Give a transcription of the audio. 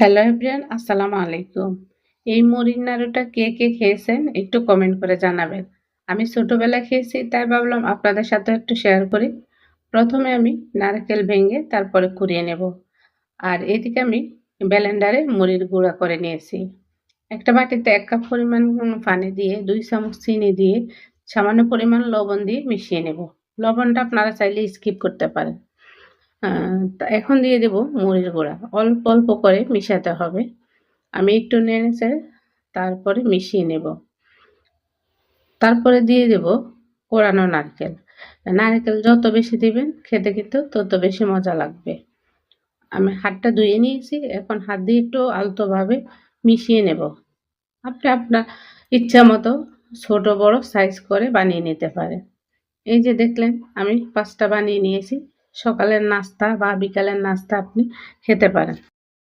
Hello everyone, আসসালামু আলাইকুম। এই মুড়ির নাড়ুটা কে কে খেয়েছেন একটু কমেন্ট করে জানাবেন। আমি ছোটবেলায় খেয়েছি তাই ভাবলাম আপনাদের সাথে একটু শেয়ার করি। প্রথমে আমি নারকেল ভেঙে তারপরে কুড়িয়ে নেব। আর এদিকে আমি ব্লেন্ডারে মুড়ির গুঁড়া করে নিয়েছি। একটা বাটিতে ১ কাপ পরিমাণ পানি দিয়ে ২ চামচ চিনি দিয়ে সামান্য পরিমাণ লবণ দিয়ে মিশিয়ে নেব। লবণটা আপনারা চাইলে স্কিপ করতে পারেন। এখন দিয়ে দেব মরিচ গুঁড়া। অল্প অল্প করে মিশাতে হবে। আমি একটু নেড়ে-চেড়ে তারপরে মিশিয়ে নেব। তারপরে দিয়ে দেব কোরানো নারকেল। নারকেল যত বেশি দিবেন খেতে কিন্তু তত বেশি মজা লাগবে। আমি হাতটা ধুয়ে নিয়েছি। এখন হাত দিয়ে একটু আলতোভাবে মিশিয়ে নেব। আপনি আপনার ইচ্ছা মতো ছোট বড় সাইজ করে বানিয়ে নিতে পারেন। এই যে দেখলেন আমি ৫ টা বানিয়ে নিয়েছি। সকালের নাস্তা বা বিকালের নাস্তা আপনি খেতে পারেন।